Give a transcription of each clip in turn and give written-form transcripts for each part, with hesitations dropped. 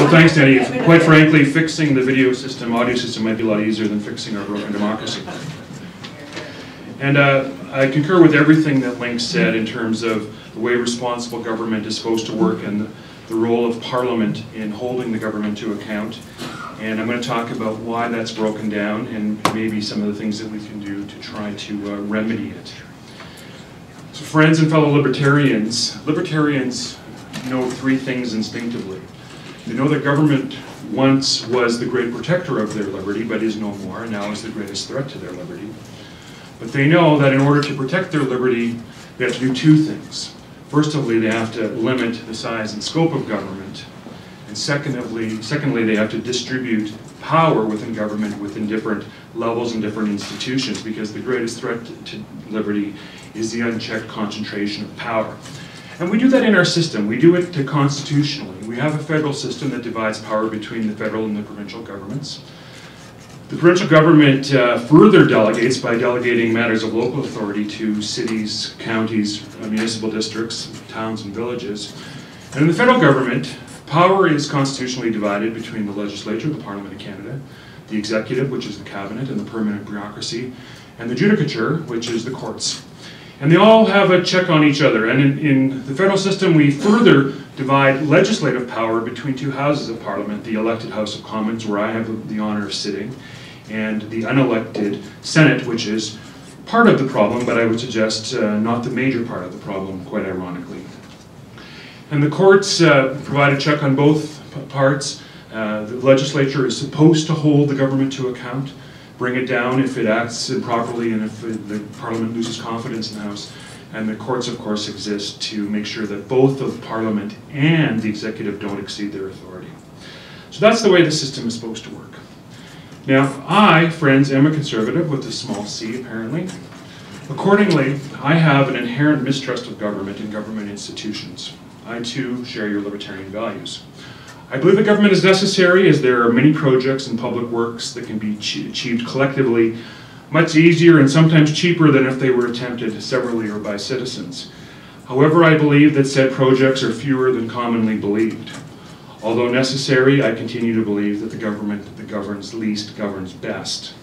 Well, thanks, Danny. Quite frankly, fixing the video system, audio system might be a lot easier than fixing our broken democracy. And I concur with everything that Link said in terms of the way responsible government is supposed to work and the role of Parliament in holding the government to account. And I'm going to talk about why that's broken down and maybe some of the things that we can do to try to remedy it. So friends and fellow libertarians know three things instinctively. They know that government once was the great protector of their liberty, but is no more, and now is the greatest threat to their liberty. But they know that in order to protect their liberty, they have to do two things. Firstly, they have to limit the size and scope of government. And secondly, they have to distribute power within government within different levels and different institutions, because the greatest threat to liberty is the unchecked concentration of power. And we do that in our system. We do it constitutionally. We have a federal system that divides power between the federal and the provincial governments. The provincial government further delegates by delegating matters of local authority to cities, counties, municipal districts, towns, and villages. And in the federal government, power is constitutionally divided between the legislature, the Parliament of Canada, the executive, which is the cabinet and the permanent bureaucracy, and the judicature, which is the courts. And they all have a check on each other. And in the federal system, we further divide legislative power between two houses of Parliament, the elected House of Commons, where I have the honor of sitting, and the unelected Senate, which is part of the problem, but I would suggest not the major part of the problem, quite ironically. And the courts provide a check on both parts. The legislature is supposed to hold the government to account, bring it down if it acts improperly and if the Parliament loses confidence in the House. And the courts, of course, exist to make sure that both the Parliament and the executive don't exceed their authority. So that's the way the system is supposed to work. Now, I, friends, am a conservative with a small c, apparently. Accordingly, I have an inherent mistrust of government and government institutions. I, too, share your libertarian values. I believe that government is necessary, as there are many projects and public works that can be achieved collectively much easier and sometimes cheaper than if they were attempted severally or by citizens. However, I believe that said projects are fewer than commonly believed. Although necessary, I continue to believe that the government that governs least governs best.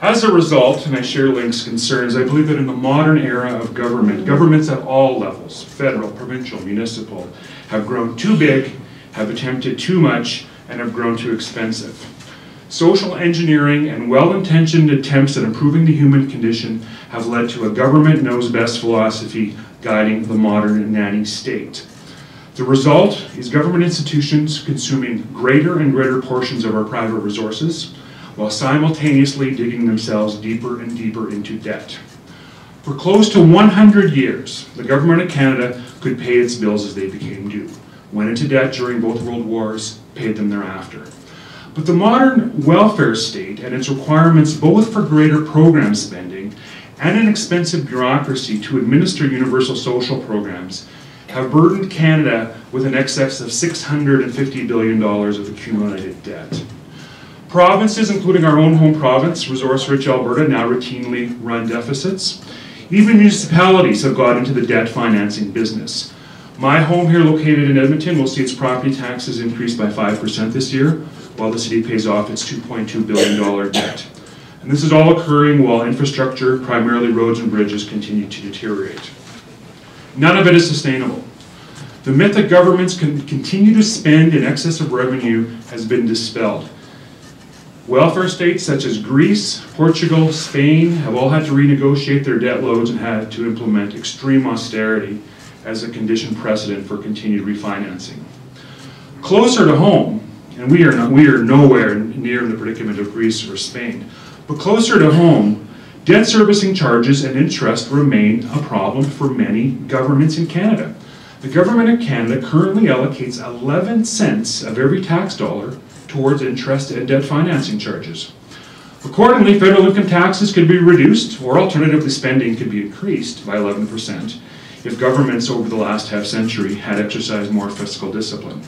As a result, and I share Link's concerns, I believe that in the modern era of government, governments at all levels, federal, provincial, municipal, have grown too big, have attempted too much, and have grown too expensive. Social engineering and well-intentioned attempts at improving the human condition have led to a government knows best philosophy guiding the modern nanny state. The result is government institutions consuming greater and greater portions of our private resources, while simultaneously digging themselves deeper and deeper into debt. For close to 100 years, the government of Canada could pay its bills as they became due, went into debt during both world wars, paid them thereafter. But the modern welfare state and its requirements both for greater program spending and an expensive bureaucracy to administer universal social programs have burdened Canada with an excess of $650 billion of accumulated debt. Provinces, including our own home province, resource-rich Alberta, now routinely run deficits. Even municipalities have got into the debt financing business. My home here, located in Edmonton, will see its property taxes increase by 5% this year, while the city pays off its $2.2 billion debt. And this is all occurring while infrastructure, primarily roads and bridges, continue to deteriorate. None of it is sustainable. The myth that governments can continue to spend in excess of revenue has been dispelled. Welfare states such as Greece, Portugal, Spain have all had to renegotiate their debt loads and had to implement extreme austerity as a condition precedent for continued refinancing. Closer to home, and we are nowhere near the predicament of Greece or Spain, but closer to home, debt servicing charges and interest remain a problem for many governments in Canada. The government of Canada currently allocates 11 cents of every tax dollar towards interest and debt financing charges. Accordingly, federal income taxes could be reduced, or alternatively spending could be increased by 11% if governments over the last half-century had exercised more fiscal discipline.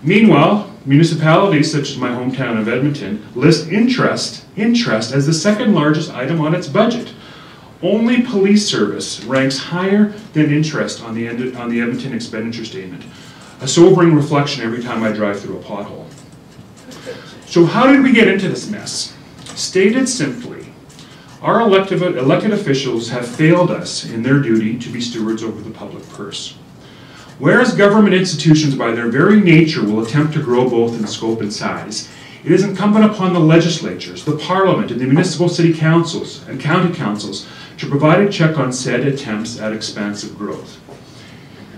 Meanwhile, municipalities such as my hometown of Edmonton list interest as the second largest item on its budget. Only police service ranks higher than interest on the Edmonton expenditure statement. a sobering reflection every time I drive through a pothole. So how did we get into this mess? Stated simply, our elected officials have failed us in their duty to be stewards over the public purse. Whereas government institutions by their very nature will attempt to grow both in scope and size, it is incumbent upon the legislatures, the parliament, and the municipal city councils and county councils to provide a check on said attempts at expansive growth.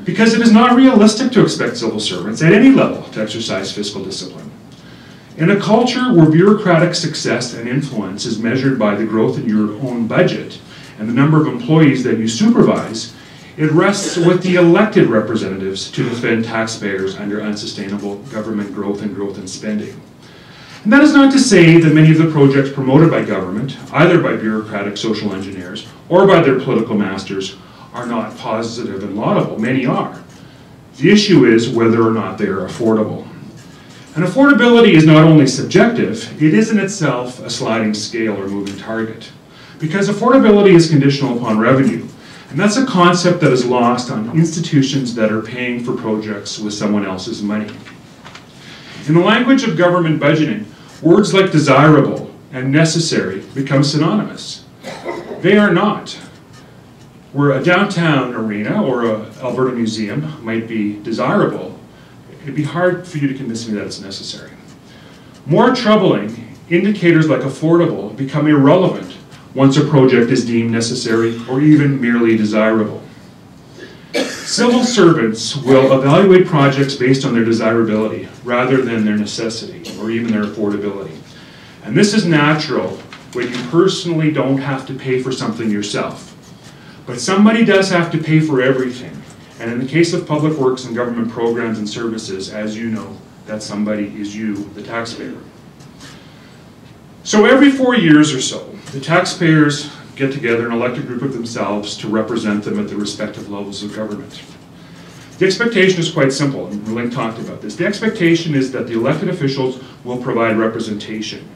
Because it is not realistic to expect civil servants at any level to exercise fiscal discipline. In a culture where bureaucratic success and influence is measured by the growth in your own budget and the number of employees that you supervise, it rests with the elected representatives to defend taxpayers under unsustainable government growth and spending. And that is not to say that many of the projects promoted by government, either by bureaucratic social engineers or by their political masters, are not positive and laudable. Many are. The issue is whether or not they are affordable. And affordability is not only subjective, it is in itself a sliding scale or moving target. Because affordability is conditional upon revenue. And that's a concept that is lost on institutions that are paying for projects with someone else's money. In the language of government budgeting, words like desirable and necessary become synonymous. They are not. Where a downtown arena or an Alberta museum might be desirable, it'd be hard for you to convince me that it's necessary. More troubling, indicators like affordable become irrelevant once a project is deemed necessary or even merely desirable. Civil servants will evaluate projects based on their desirability rather than their necessity or even their affordability. And this is natural when you personally don't have to pay for something yourself. But somebody does have to pay for everything. And in the case of public works and government programs and services, as you know, that somebody is you, the taxpayer. So every 4 years or so, the taxpayers get together and elect a group of themselves to represent them at the respective levels of government. The expectation is quite simple, and Link talked about this. The expectation is that the elected officials will provide representation,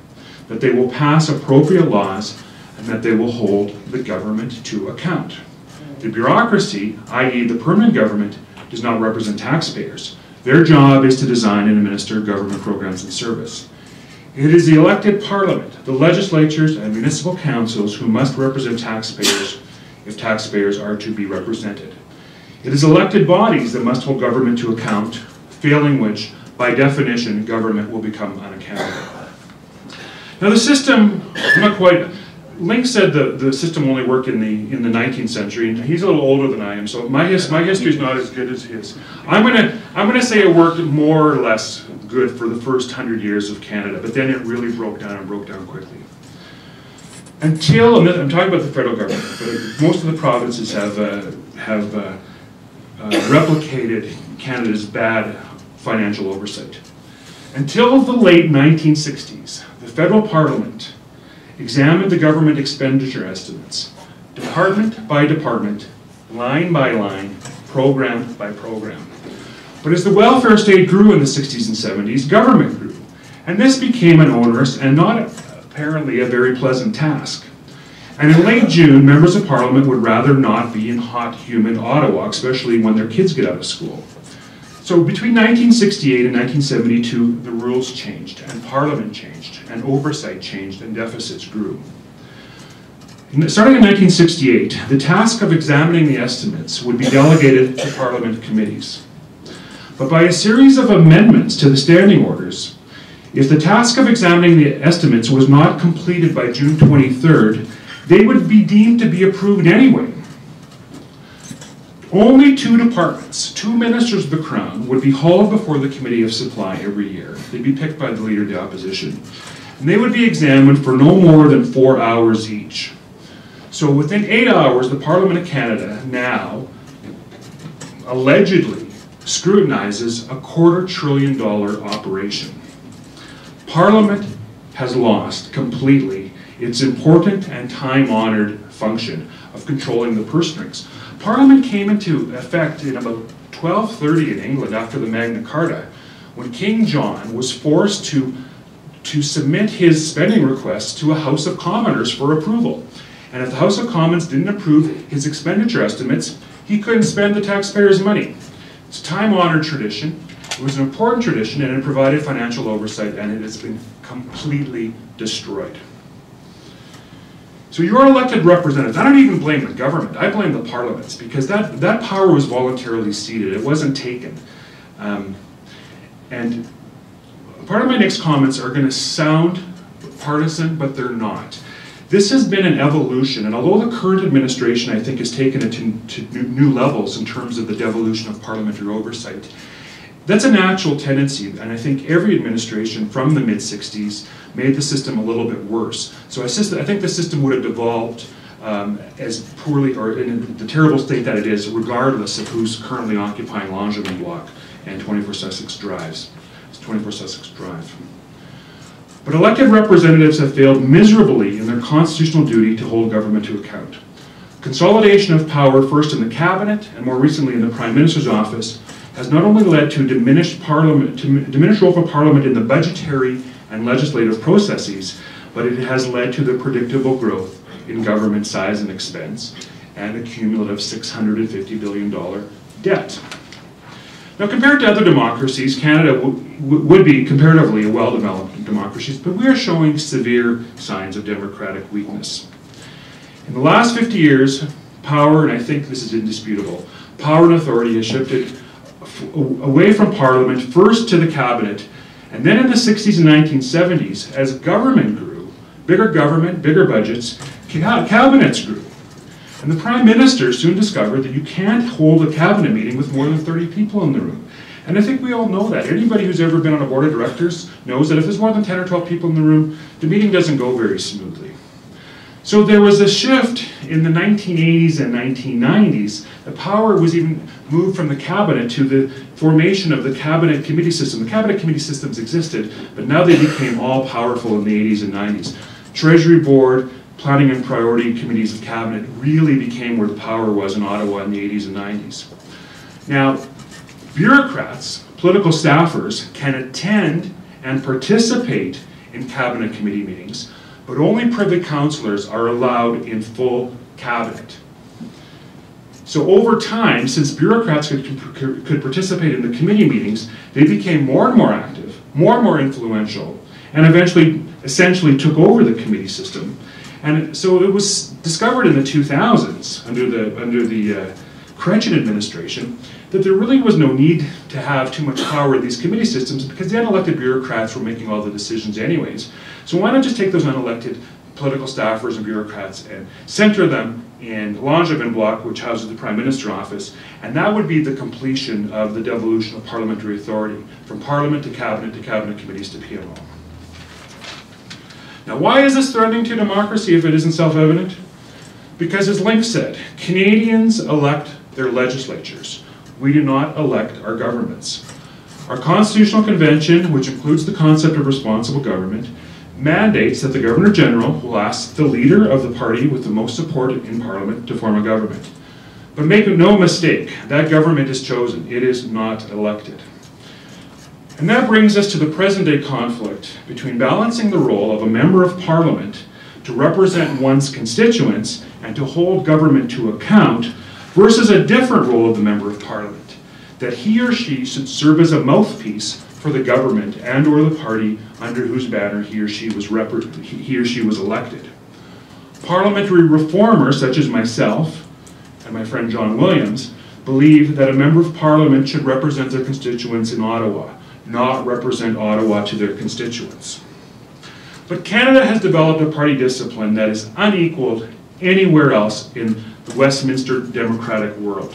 that they will pass appropriate laws, and that they will hold the government to account. The bureaucracy, i.e. the permanent government, does not represent taxpayers. Their job is to design and administer government programs and service. It is the elected parliament, the legislatures, and municipal councils who must represent taxpayers if taxpayers are to be represented. It is elected bodies that must hold government to account, failing which, by definition, government will become unaccountable. Now the system, not quite, Link said the system only worked in the 19th century, and he's a little older than I am, so my history is not as good as his. I'm gonna say it worked more or less good for the first 100 years of Canada, but then it really broke down quickly. Until, I'm talking about the federal government, but most of the provinces have replicated Canada's bad financial oversight. Until the late 1960s, the federal parliament examined the government expenditure estimates, department by department, line by line, program by program. But as the welfare state grew in the 60s and 70s, government grew. And this became an onerous and not apparently a very pleasant task. And in late June, members of parliament would rather not be in hot, humid Ottawa, especially when their kids get out of school. So between 1968 and 1972, the rules changed, and parliament changed, and oversight changed, and deficits grew. Starting in 1968, the task of examining the estimates would be delegated to parliament committees. But by a series of amendments to the standing orders, if the task of examining the estimates was not completed by June 23rd, they would be deemed to be approved anyway. Only 2 departments, 2 ministers of the Crown, would be hauled before the Committee of Supply every year. They'd be picked by the Leader of the Opposition. And they would be examined for no more than 4 hours each. So within 8 hours, the Parliament of Canada now allegedly scrutinizes a $250 billion operation. Parliament has lost completely its important and time-honored function of controlling the purse strings. Parliament came into effect in about 1230 in England after the Magna Carta, when King John was forced to submit his spending requests to a House of Commoners for approval. And if the House of Commons didn't approve his expenditure estimates, he couldn't spend the taxpayers' money. It's a time-honored tradition. It was an important tradition, and it provided financial oversight, and it has been completely destroyed. So your elected representatives, I don't even blame the government, I blame the parliaments, because that power was voluntarily ceded, it wasn't taken. And part of my next comments are going to sound partisan, but they're not. This has been an evolution, and although the current administration, I think, has taken it to new levels in terms of the devolution of parliamentary oversight, that's a natural tendency, and I think every administration from the mid-60s made the system a little bit worse. So I think the system would have devolved as poorly, or in the terrible state that it is, regardless of who's currently occupying Langevin Block and 24 Sussex Drives. It's 24 Sussex Drive. But elected representatives have failed miserably in their constitutional duty to hold government to account. Consolidation of power, first in the cabinet and more recently in the Prime Minister's office, has not only led to a diminished role for Parliament in the budgetary and legislative processes, but it has led to the predictable growth in government size and expense and a cumulative $650 billion debt. Now, compared to other democracies, Canada would be comparatively a well-developed democracy, but we are showing severe signs of democratic weakness. In the last 50 years, power, and I think this is indisputable, power and authority has shifted away from Parliament, first to the cabinet, and then in the 60s and 1970s, as government grew, bigger government, bigger budgets, cabinets grew. And the Prime Minister soon discovered that you can't hold a cabinet meeting with more than 30 people in the room. And I think we all know that. Anybody who's ever been on a board of directors knows that if there's more than 10 or 12 people in the room, the meeting doesn't go very smoothly. So there was a shift in the 1980s and 1990s. The power was even moved from the cabinet to the formation of the cabinet committee system. The cabinet committee systems existed, but now they became all powerful in the 80s and 90s. Treasury Board, Planning and Priority Committees of Cabinet really became where the power was in Ottawa in the 80s and 90s. Now, bureaucrats, political staffers, can attend and participate in cabinet committee meetings, but only privy councillors are allowed in full cabinet. So over time, since bureaucrats could participate in the committee meetings, they became more and more active, more and more influential, and eventually, essentially took over the committee system. And so it was discovered in the 2000s, under the Kretchen administration, that there really was no need to have too much power in these committee systems because the unelected bureaucrats were making all the decisions anyways. So why not just take those unelected political staffers and bureaucrats and center them in Langevin Block, which houses the Prime Minister office, and that would be the completion of the devolution of parliamentary authority from Parliament to Cabinet committees to PMO. Now, why is this threatening to democracy if it isn't self-evident? Because, as Link said, Canadians elect their legislatures. We do not elect our governments. Our Constitutional Convention, which includes the concept of responsible government, mandates that the Governor-General will ask the leader of the party with the most support in Parliament to form a government. But make no mistake, that government is chosen. It is not elected. And that brings us to the present-day conflict between balancing the role of a member of Parliament to represent one's constituents and to hold government to account versus a different role of the member of Parliament, that he or she should serve as a mouthpiece for the government and or the party under whose banner he or she was elected. Parliamentary reformers such as myself and my friend John Williams believe that a member of Parliament should represent their constituents in Ottawa, not represent Ottawa to their constituents. But Canada has developed a party discipline that is unequaled anywhere else in the Westminster democratic world.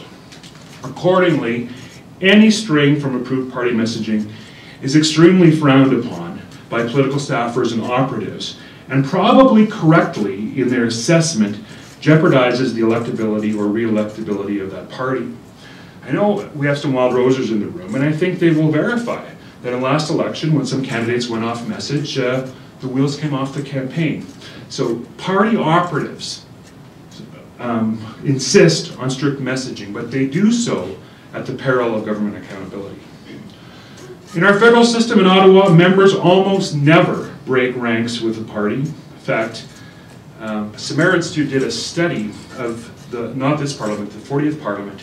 Accordingly, any straying from approved party messaging is extremely frowned upon by political staffers and operatives, and probably correctly in their assessment jeopardizes the electability or re-electability of that party. I know we have some wild rosers in the room, and I think they will verify that in last election, when some candidates went off message, the wheels came off the campaign. So party operatives insist on strict messaging, but they do so at the peril of government accountability. In our federal system in Ottawa, members almost never break ranks with the party. In fact, Samara Institute did a study of not this parliament, the 40th parliament,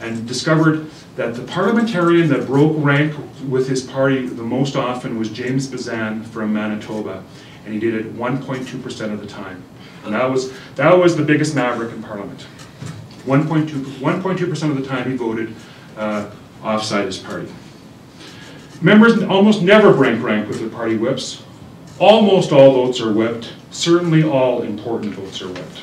and discovered that the parliamentarian that broke rank with his party the most often was James Bazan from Manitoba, and he did it 1.2% of the time. And that was the biggest maverick in Parliament. 1.2% of the time he voted offside his party. Members almost never break rank with their party whips. Almost all votes are whipped. Certainly all important votes are whipped.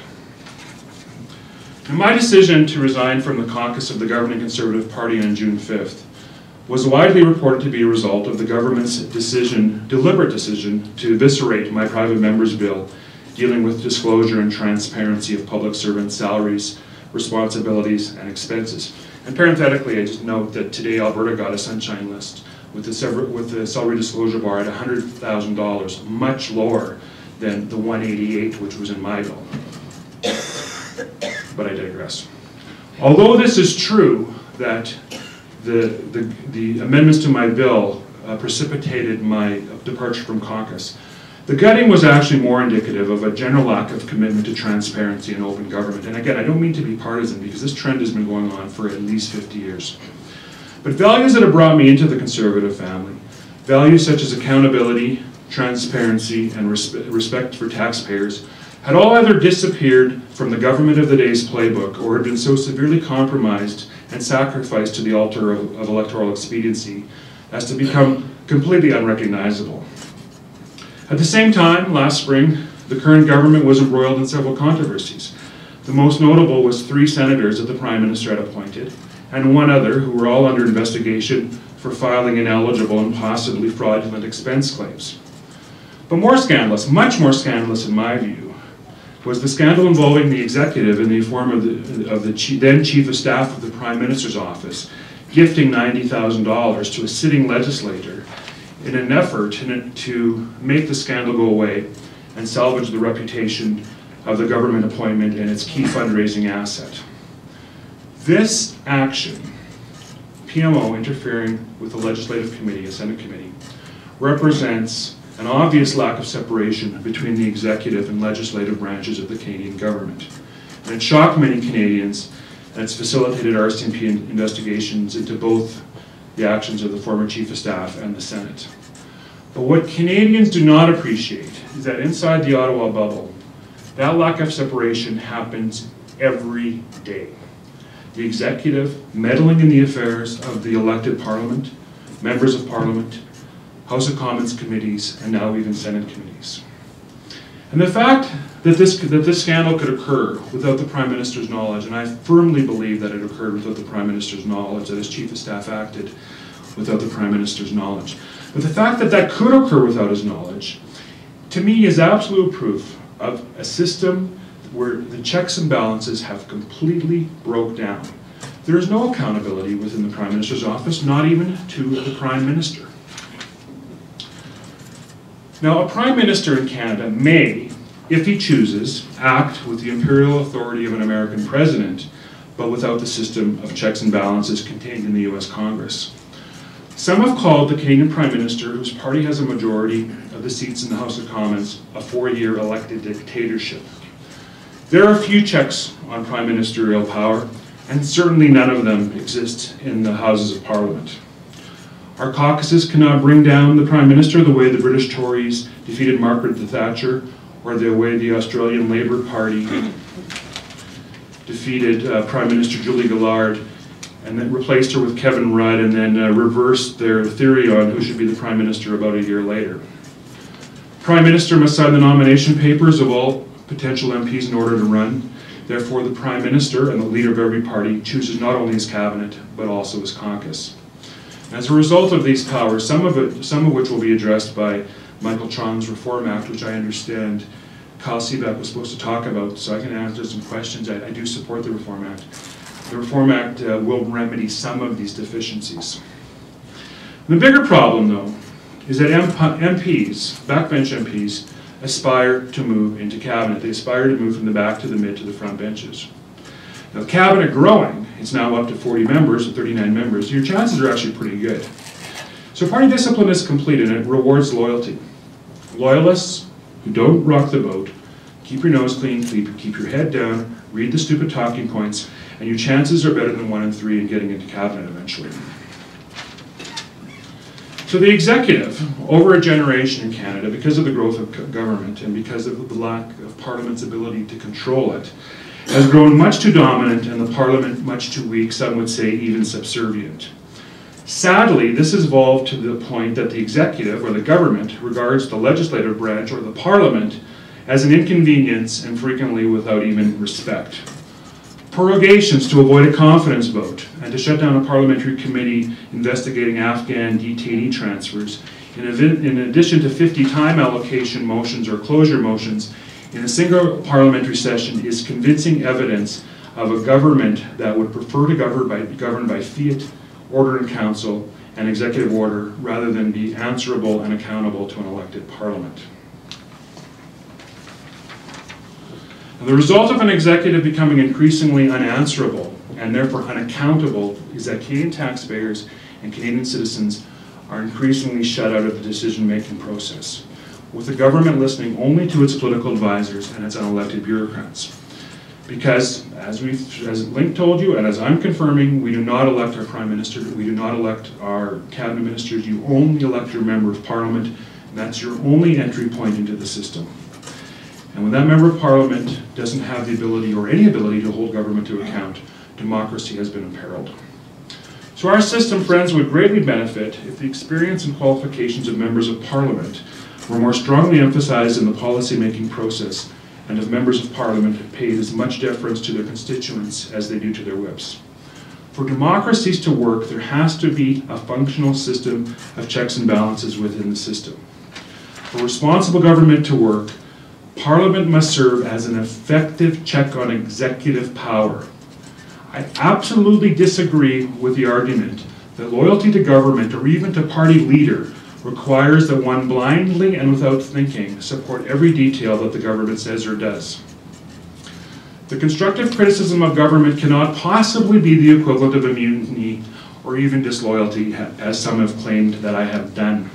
And my decision to resign from the caucus of the governing Conservative Party on June 5th was widely reported to be a result of the government's deliberate decision to eviscerate my private member's bill dealing with disclosure and transparency of public servants' salaries, responsibilities, and expenses. And parenthetically, I just note that today Alberta got a sunshine list with the salary disclosure bar at $100,000, much lower than the 188 which was in my bill. But I digress. Although this is true that the amendments to my bill precipitated my departure from caucus, the gutting was actually more indicative of a general lack of commitment to transparency and open government. And again, I don't mean to be partisan because this trend has been going on for at least 50 years. But values that have brought me into the Conservative family, values such as accountability, transparency, and respect for taxpayers, had all either disappeared from the government of the day's playbook or had been so severely compromised and sacrificed to the altar of electoral expediency as to become completely unrecognizable. At the same time, last spring, the current government was embroiled in several controversies. The most notable was 3 senators that the Prime Minister had appointed, and 1 other who were all under investigation for filing ineligible and possibly fraudulent expense claims. But more scandalous, much more scandalous in my view, was the scandal involving the executive in the form of the then Chief of Staff of the Prime Minister's office, gifting $90,000 to a sitting legislator in an effort to make the scandal go away and salvage the reputation of the government appointment and its key fundraising asset. This action, PMO interfering with the Legislative Committee, a Senate committee, represents an obvious lack of separation between the executive and legislative branches of the Canadian government. And it shocked many Canadians, and it's facilitated RCMP investigations into both the actions of the former Chief of Staff and the Senate. But what Canadians do not appreciate is that inside the Ottawa bubble, that lack of separation happens every day. The executive meddling in the affairs of the elected Parliament, members of Parliament, House of Commons committees, and now even Senate committees. And the fact that this scandal could occur without the Prime Minister's knowledge, and I firmly believe that it occurred without the Prime Minister's knowledge, that his Chief of Staff acted without the Prime Minister's knowledge. But the fact that that could occur without his knowledge, to me, is absolute proof of a system where the checks and balances have completely broke down. There is no accountability within the Prime Minister's office, not even to the Prime Minister. Now, a Prime Minister in Canada may, if he chooses, act with the imperial authority of an American president, but without the system of checks and balances contained in the US Congress. Some have called the Canadian Prime Minister, whose party has a majority of the seats in the House of Commons, a 4-year elected dictatorship. There are few checks on Prime Ministerial power, and certainly none of them exist in the Houses of Parliament. Our caucuses cannot bring down the Prime Minister the way the British Tories defeated Margaret Thatcher, or the way the Australian Labour Party defeated Prime Minister Julie Gillard, and then replaced her with Kevin Rudd, and then reversed their theory on who should be the Prime Minister about a year later. Prime Minister must sign the nomination papers of all potential MPs in order to run. Therefore, the Prime Minister and the leader of every party chooses not only his cabinet, but also his caucus. As a result of these powers, some of which will be addressed by Michael Chong's Reform Act, which I understand Kyle Seebeck was supposed to talk about, so I can answer some questions. I do support the Reform Act. The Reform Act will remedy some of these deficiencies. The bigger problem, though, is that MPs, backbench MPs, aspire to move into cabinet. They aspire to move from the back to the mid to the front benches. Now, cabinet growing, it's now up to 40 members, or 39 members, your chances are actually pretty good. So party discipline is complete, and it rewards loyalty. Loyalists who don't rock the boat, keep your nose clean, keep your head down, read the stupid talking points, and your chances are better than 1 in 3 in getting into cabinet eventually. So the executive, over a generation in Canada, because of the growth of government and because of the lack of Parliament's ability to control it, has grown much too dominant and the Parliament much too weak, some would say even subservient. Sadly, this has evolved to the point that the executive, or the government, regards the legislative branch, or the Parliament, as an inconvenience and frequently without even respect. Prorogations to avoid a confidence vote and to shut down a parliamentary committee investigating Afghan detainee transfers, in addition to 50 time allocation motions or closure motions in a single parliamentary session, is convincing evidence of a government that would prefer to govern by fiat, order in council, and executive order rather than be answerable and accountable to an elected parliament. The result of an executive becoming increasingly unanswerable and therefore unaccountable is that Canadian taxpayers and Canadian citizens are increasingly shut out of the decision-making process, with the government listening only to its political advisors and its unelected bureaucrats. Because, as Link told you, and as I'm confirming, we do not elect our Prime Minister, we do not elect our Cabinet Ministers, you only elect your Member of Parliament, and that's your only entry point into the system. And when that Member of Parliament doesn't have the ability or any ability to hold government to account, democracy has been imperiled. So our system, friends, would greatly benefit if the experience and qualifications of Members of Parliament were more strongly emphasized in the policy-making process, and if Members of Parliament paid as much deference to their constituents as they do to their whips. For democracies to work, there has to be a functional system of checks and balances within the system. For responsible government to work, Parliament must serve as an effective check on executive power. I absolutely disagree with the argument that loyalty to government or even to party leader requires that one blindly and without thinking support every detail that the government says or does. The constructive criticism of government cannot possibly be the equivalent of immunity or even disloyalty, as some have claimed that I have done.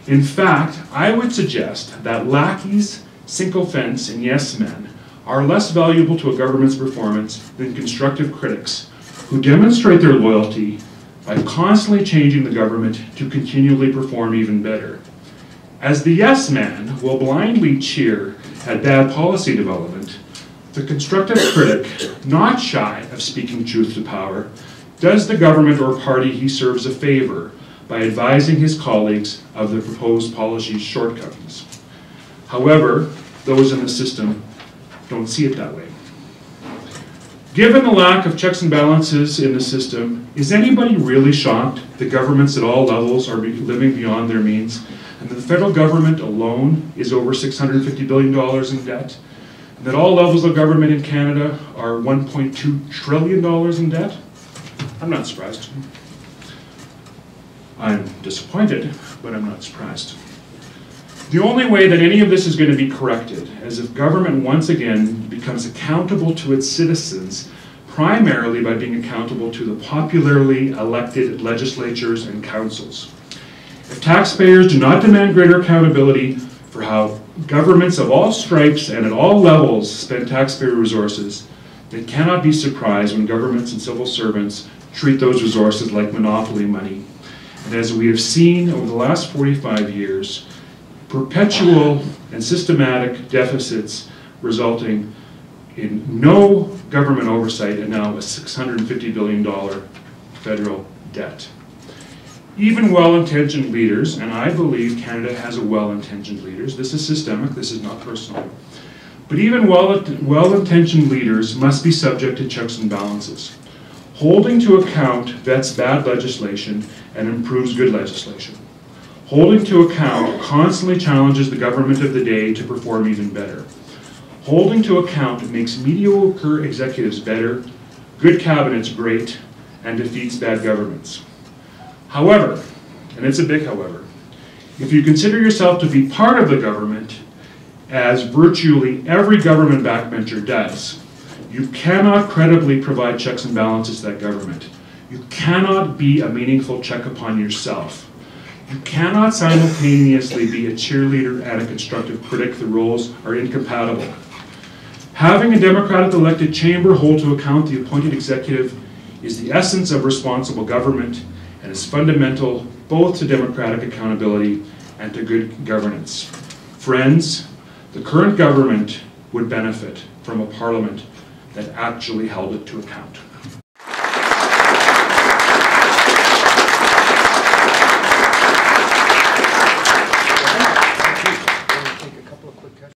In fact, I would suggest that lackeys, sycophants, and yes-men are less valuable to a government's performance than constructive critics who demonstrate their loyalty by constantly changing the government to continually perform even better. As the yes-man will blindly cheer at bad policy development, the constructive critic, not shy of speaking truth to power, does the government or party he serves a favor by advising his colleagues of the proposed policy's shortcomings. However, those in the system don't see it that way. Given the lack of checks and balances in the system, is anybody really shocked that governments at all levels are living beyond their means, and that the federal government alone is over $650 billion in debt, and that all levels of government in Canada are $1.2 trillion in debt? I'm not surprised. I'm disappointed, but I'm not surprised. The only way that any of this is going to be corrected is if government once again becomes accountable to its citizens, primarily by being accountable to the popularly elected legislatures and councils. If taxpayers do not demand greater accountability for how governments of all stripes and at all levels spend taxpayer resources, they cannot be surprised when governments and civil servants treat those resources like monopoly money. And as we have seen over the last 45 years, perpetual and systematic deficits resulting in no government oversight and now a $650 billion federal debt. Even well-intentioned leaders, and I believe Canada has a well-intentioned leaders, this is systemic, this is not personal, but even well-intentioned leaders must be subject to checks and balances. Holding to account vets bad legislation and improves good legislation. Holding to account constantly challenges the government of the day to perform even better. Holding to account makes mediocre executives better, good cabinets great, and defeats bad governments. However, and it's a big however, if you consider yourself to be part of the government, as virtually every government backbencher does, you cannot credibly provide checks and balances to that government. You cannot be a meaningful check upon yourself. You cannot simultaneously be a cheerleader and a constructive critic. The roles are incompatible. Having a democratic elected chamber hold to account the appointed executive is the essence of responsible government and is fundamental both to democratic accountability and to good governance. Friends, the current government would benefit from a parliament that actually held it to account.